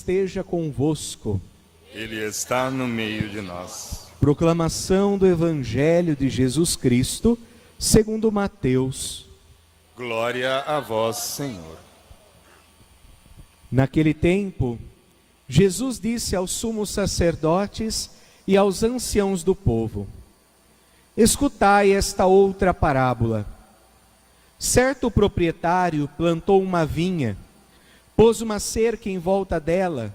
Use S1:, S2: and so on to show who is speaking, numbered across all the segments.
S1: esteja convosco.
S2: Ele está no meio de nós.
S1: Proclamação do Evangelho de Jesus Cristo, segundo Mateus.
S2: Glória a vós, Senhor.
S1: Naquele tempo, Jesus disse aos sumos sacerdotes e aos anciãos do povo: escutai esta outra parábola. Certo proprietário plantou uma vinha, pôs uma cerca em volta dela,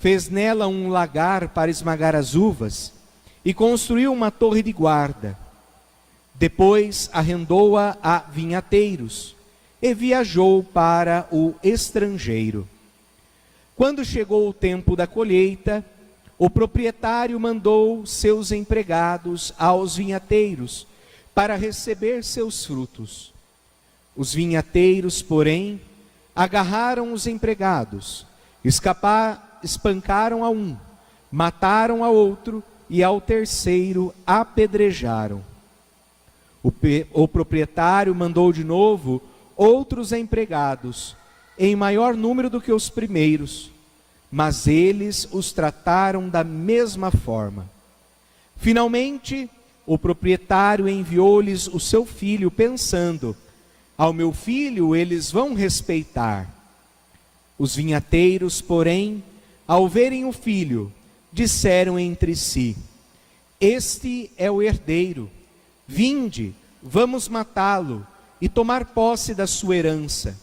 S1: fez nela um lagar para esmagar as uvas e construiu uma torre de guarda. Depois arrendou-a a vinhateiros e viajou para o estrangeiro. Quando chegou o tempo da colheita, o proprietário mandou seus empregados aos vinhateiros para receber seus frutos. Os vinhateiros, porém, agarraram os empregados, espancaram a um, mataram a outro e ao terceiro apedrejaram. O proprietário mandou de novo outros empregados, em maior número do que os primeiros, mas eles os trataram da mesma forma. Finalmente, o proprietário enviou-lhes o seu filho, pensando: ao meu filho eles vão respeitar. Os vinhateiros, porém, ao verem o filho, disseram entre si: este é o herdeiro, vinde, vamos matá-lo e tomar posse da sua herança.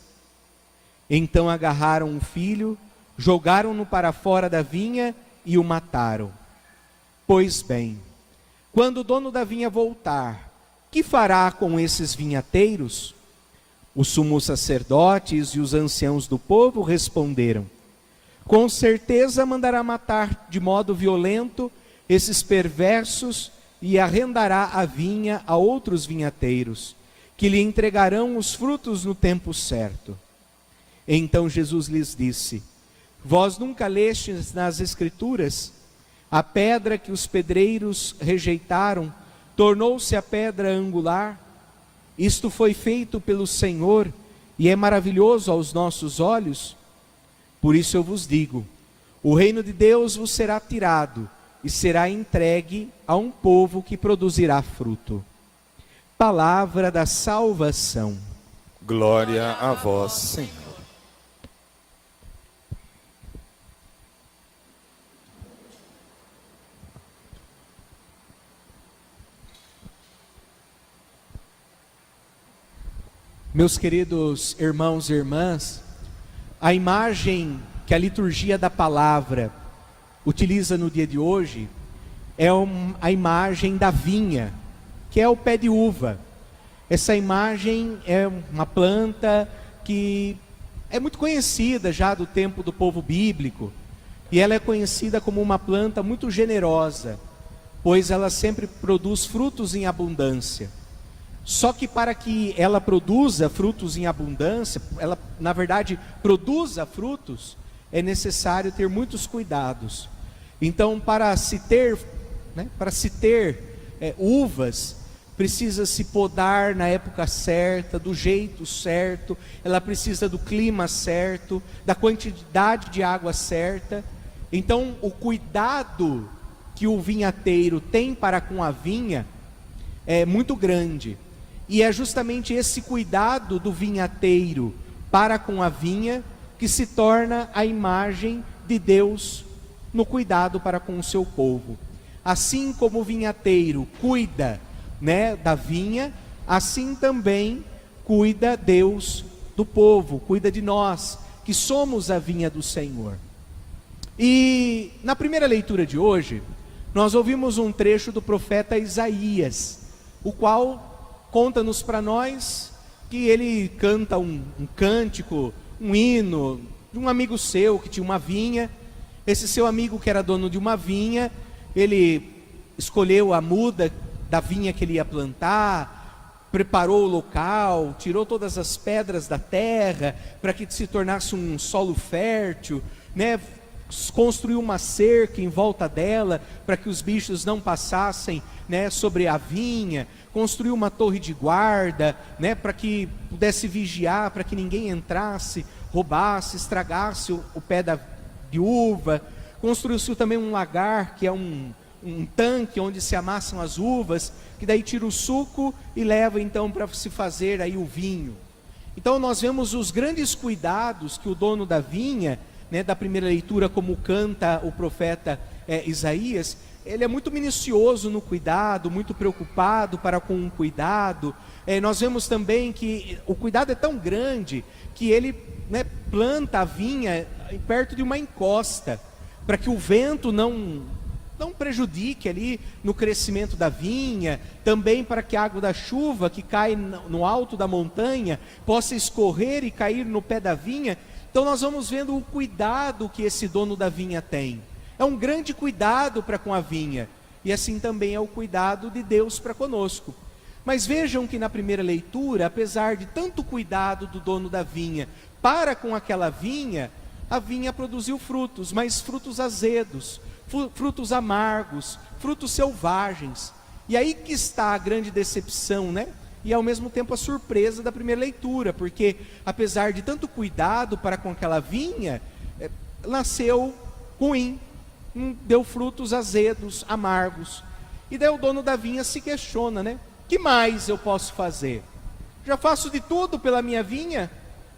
S1: Então agarraram o filho, jogaram-no para fora da vinha e o mataram. Pois bem, quando o dono da vinha voltar, que fará com esses vinhateiros? Os sumos sacerdotes e os anciãos do povo responderam: com certeza mandará matar de modo violento esses perversos e arrendará a vinha a outros vinhateiros, que lhe entregarão os frutos no tempo certo. Então Jesus lhes disse: vós nunca lestes nas Escrituras? A pedra que os pedreiros rejeitaram tornou-se a pedra angular. Isto foi feito pelo Senhor e é maravilhoso aos nossos olhos. Por isso eu vos digo: o reino de Deus vos será tirado e será entregue a um povo que produzirá fruto. Palavra da salvação.
S2: Glória a vós, Senhor.
S1: Meus queridos irmãos e irmãs, a imagem que a liturgia da palavra utiliza no dia de hoje é a imagem da vinha, que é o pé de uva. Essa imagem é uma planta que é muito conhecida já do tempo do povo bíblico, e ela é conhecida como uma planta muito generosa, pois ela sempre produz frutos em abundância. Só que para que ela produza frutos em abundância, ela na verdade produza frutos, é necessário ter muitos cuidados. Então, para se ter uvas, precisa se podar na época certa, do jeito certo, ela precisa do clima certo, da quantidade de água certa. Então, o cuidado que o vinhateiro tem para com a vinha é muito grande. E é justamente esse cuidado do vinhateiro para com a vinha que se torna a imagem de Deus no cuidado para com o seu povo. Assim como o vinhateiro cuida, da vinha, assim também cuida Deus do povo, cuida de nós, que somos a vinha do Senhor. E na primeira leitura de hoje, nós ouvimos um trecho do profeta Isaías, o qual conta-nos para nós que ele canta um cântico, um hino de um amigo seu que tinha uma vinha. Esse seu amigo, que era dono de uma vinha, ele escolheu a muda da vinha que ele ia plantar, preparou o local, tirou todas as pedras da terra para que se tornasse um solo fértil, construiu uma cerca em volta dela para que os bichos não passassem sobre a vinha, construiu uma torre de guarda para que pudesse vigiar, para que ninguém entrasse, roubasse, estragasse o pé de uva. Construiu-se também um lagar, que é um tanque onde se amassam as uvas, que daí tira o suco e leva então para se fazer aí o vinho. Então nós vemos os grandes cuidados que o dono da vinha, né, da primeira leitura, como canta o profeta Isaías, ele é muito minucioso no cuidado, muito preocupado para com o cuidado. Nós vemos também que o cuidado é tão grande que ele, né, planta a vinha perto de uma encosta, para que o vento não prejudique ali no crescimento da vinha, também para que a água da chuva que cai no alto da montanha possa escorrer e cair no pé da vinha. Então nós vamos vendo o cuidado que esse dono da vinha tem. É um grande cuidado para com a vinha, e assim também é o cuidado de Deus para conosco. Mas vejam que na primeira leitura, apesar de tanto cuidado do dono da vinha para com aquela vinha, a vinha produziu frutos, mas frutos azedos, frutos amargos, frutos selvagens. E aí que está a grande decepção, né? E ao mesmo tempo a surpresa da primeira leitura, porque apesar de tanto cuidado para com aquela vinha, nasceu ruim, deu frutos azedos, amargos. E daí o dono da vinha se questiona, né? Que mais eu posso fazer? Já faço de tudo pela minha vinha?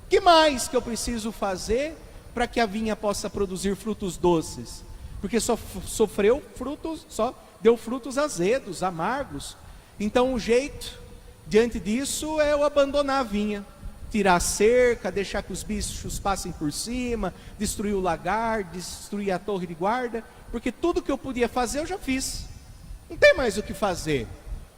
S1: Que mais que eu preciso fazer para que a vinha possa produzir frutos doces? Porque só deu frutos azedos, amargos. Então o jeito diante disso é eu abandonar a vinha, tirar a cerca, deixar que os bichos passem por cima, destruir o lagar, destruir a torre de guarda, porque tudo que eu podia fazer eu já fiz, não tem mais o que fazer.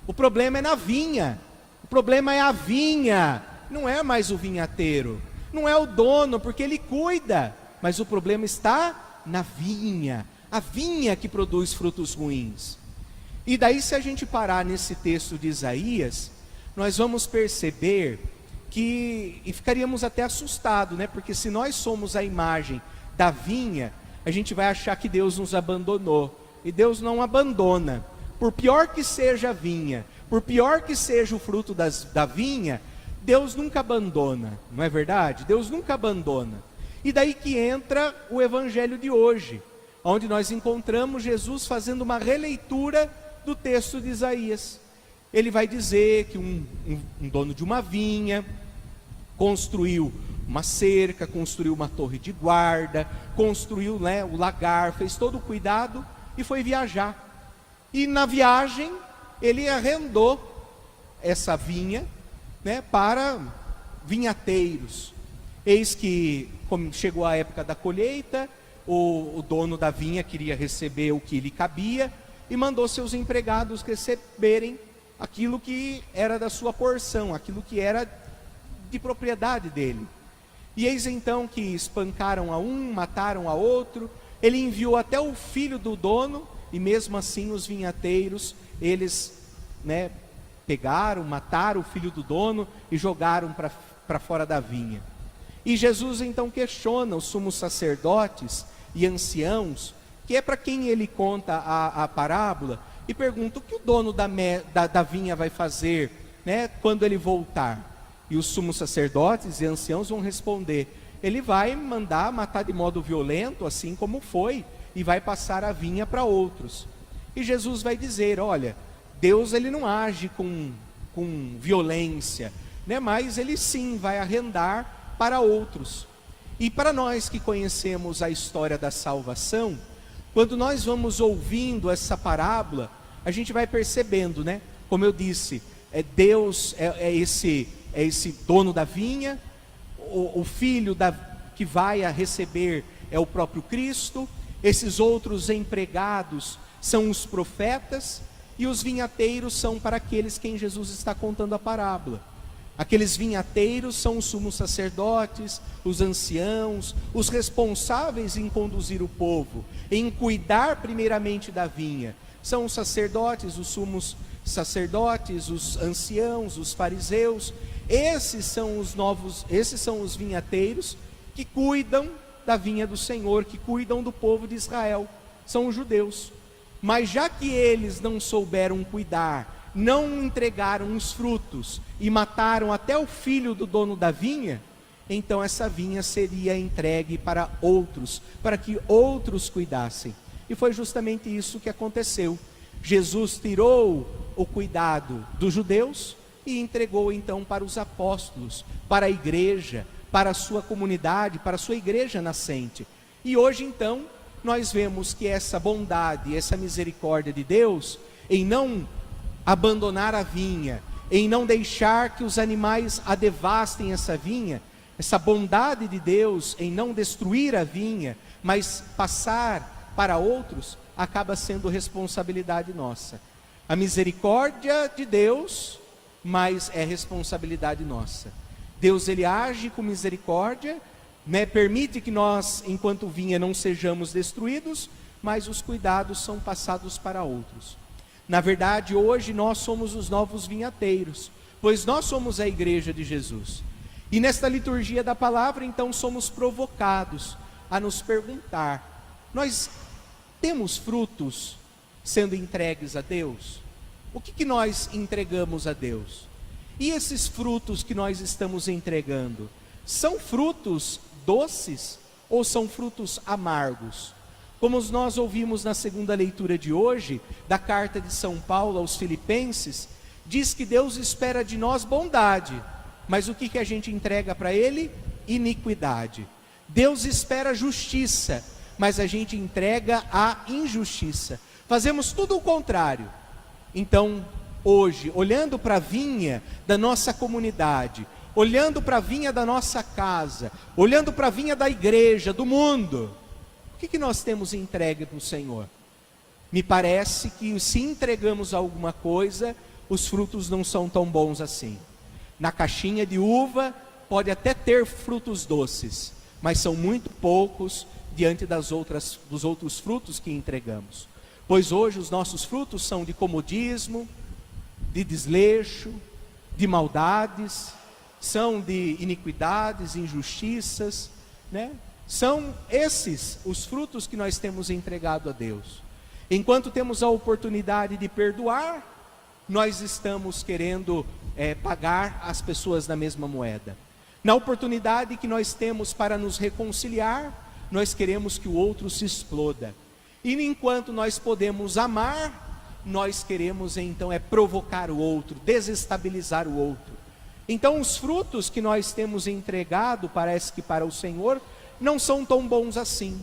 S1: O problema é na vinha, o problema é a vinha, não é mais o vinhateiro, não é o dono, porque ele cuida, mas o problema está na vinha, a vinha que produz frutos ruins. E daí, se a gente parar nesse texto de Isaías, nós vamos perceber que, e ficaríamos até assustados, né? Porque se nós somos a imagem da vinha, a gente vai achar que Deus nos abandonou, e Deus não abandona. Por pior que seja a vinha, por pior que seja o fruto da vinha, Deus nunca abandona, não é verdade? Deus nunca abandona. E daí que entra o evangelho de hoje, onde nós encontramos Jesus fazendo uma releitura do texto de Isaías. Ele vai dizer que um dono de uma vinha construiu uma cerca, construiu uma torre de guarda, construiu, né, o lagar, fez todo o cuidado e foi viajar. E na viagem ele arrendou essa vinha, né, para vinhateiros. Eis que, como chegou a época da colheita, o dono da vinha queria receber o que lhe cabia e mandou seus empregados receberem aquilo que era da sua porção, aquilo que era de propriedade dele. E eis então que espancaram a um, mataram a outro. Ele enviou até o filho do dono, e mesmo assim os vinhateiros, eles, né, pegaram, mataram o filho do dono e jogaram para fora da vinha. E Jesus então questiona os sumos sacerdotes e anciãos, que é para quem ele conta a parábola, e pergunta o que o dono da vinha vai fazer, né, quando ele voltar. E os sumos sacerdotes e anciãos vão responder: ele vai mandar matar de modo violento, assim como foi, e vai passar a vinha para outros. E Jesus vai dizer: olha, Deus ele não age com violência, né, mas ele sim vai arrendar para outros. E para nós que conhecemos a história da salvação, quando nós vamos ouvindo essa parábola, a gente vai percebendo, né? Como eu disse, Deus é esse dono da vinha, o filho que vai a receber é o próprio Cristo, esses outros empregados são os profetas, e os vinhateiros são para aqueles quem Jesus está contando a parábola. Aqueles vinhateiros são os sumos sacerdotes, os anciãos, os responsáveis em conduzir o povo, em cuidar primeiramente da vinha. São os sacerdotes, os sumos sacerdotes, os anciãos, os fariseus. Esses são os vinhateiros que cuidam da vinha do Senhor, que cuidam do povo de Israel. São os judeus. Mas já que eles não souberam cuidar, não entregaram os frutos e mataram até o filho do dono da vinha, então essa vinha seria entregue para outros, para que outros cuidassem. E foi justamente isso que aconteceu. Jesus tirou o cuidado dos judeus e entregou então para os apóstolos, para a igreja, para a sua comunidade, para a sua igreja nascente. E hoje então, nós vemos que essa bondade, essa misericórdia de Deus, em não abandonar a vinha, em não deixar que os animais a devastem essa vinha, essa bondade de Deus em não destruir a vinha, mas passar para outros, acaba sendo responsabilidade nossa. A misericórdia de Deus, mas é responsabilidade nossa. Deus, ele age com misericórdia, permite que nós, enquanto vinha, não sejamos destruídos, mas os cuidados são passados para outros. Na verdade, hoje nós somos os novos vinhateiros, pois nós somos a igreja de Jesus. E nesta liturgia da palavra, então, somos provocados a nos perguntar: nós temos frutos sendo entregues a Deus? O que nós entregamos a Deus? E esses frutos que nós estamos entregando, são frutos doces ou são frutos amargos? Como nós ouvimos na segunda leitura de hoje, da carta de São Paulo aos Filipenses, diz que Deus espera de nós bondade, mas o que a gente entrega para Ele? Iniquidade. Deus espera justiça, mas a gente entrega a injustiça. Fazemos tudo o contrário. Então, hoje, olhando para a vinha da nossa comunidade, olhando para a vinha da nossa casa, olhando para a vinha da igreja, do mundo, o que nós temos entregue para o Senhor? Me parece que se entregamos alguma coisa, os frutos não são tão bons assim. Na caixinha de uva pode até ter frutos doces, mas são muito poucos diante dos outros frutos que entregamos. Pois hoje os nossos frutos são de comodismo, de desleixo, de maldades, são de iniquidades, injustiças, São esses os frutos que nós temos entregado a Deus. Enquanto temos a oportunidade de perdoar, nós estamos querendo pagar as pessoas na mesma moeda. Na oportunidade que nós temos para nos reconciliar, nós queremos que o outro se exploda. E enquanto nós podemos amar, nós queremos então provocar o outro, desestabilizar o outro. Então os frutos que nós temos entregado, parece que para o Senhor, não são tão bons assim.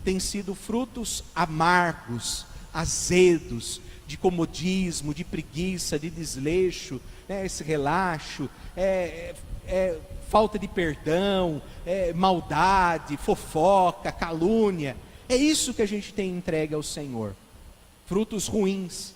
S1: Tem sido frutos amargos, azedos, de comodismo, de preguiça, de desleixo, esse relaxo, falta de perdão, maldade, fofoca, calúnia. É isso que a gente tem entregue ao Senhor. Frutos ruins.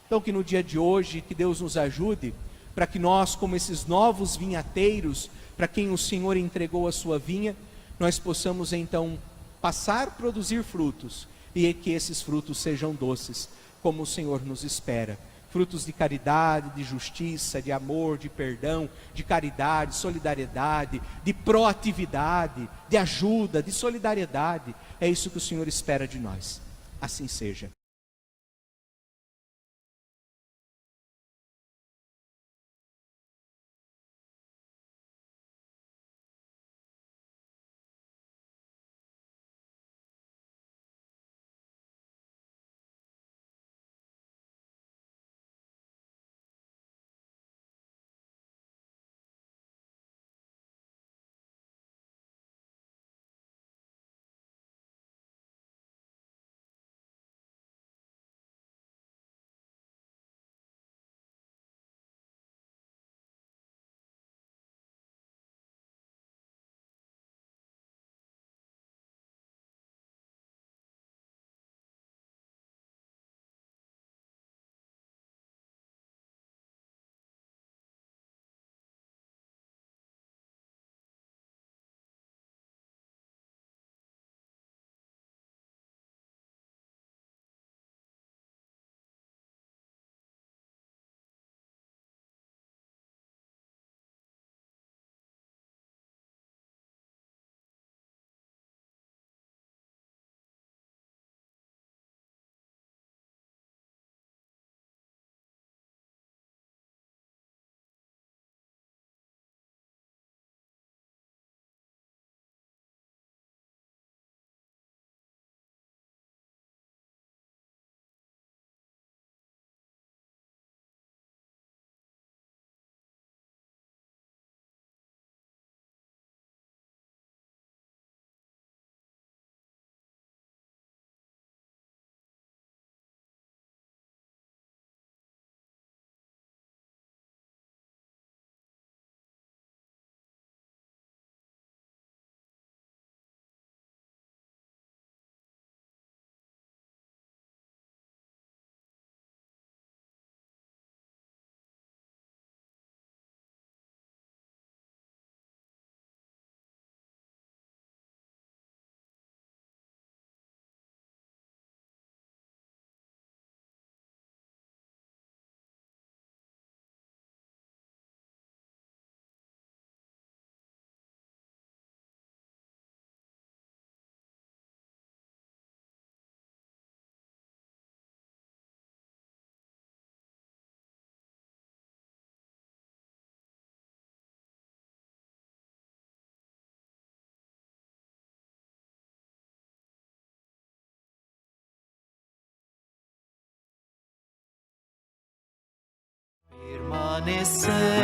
S1: Então que no dia de hoje, que Deus nos ajude, para que nós, como esses novos vinhateiros, para quem o Senhor entregou a sua vinha, nós possamos então passar a produzir frutos, e que esses frutos sejam doces, como o Senhor nos espera. Frutos de caridade, de justiça, de amor, de perdão, de caridade, solidariedade, de proatividade, de ajuda, de solidariedade. É isso que o Senhor espera de nós. Assim seja.
S3: permanecer.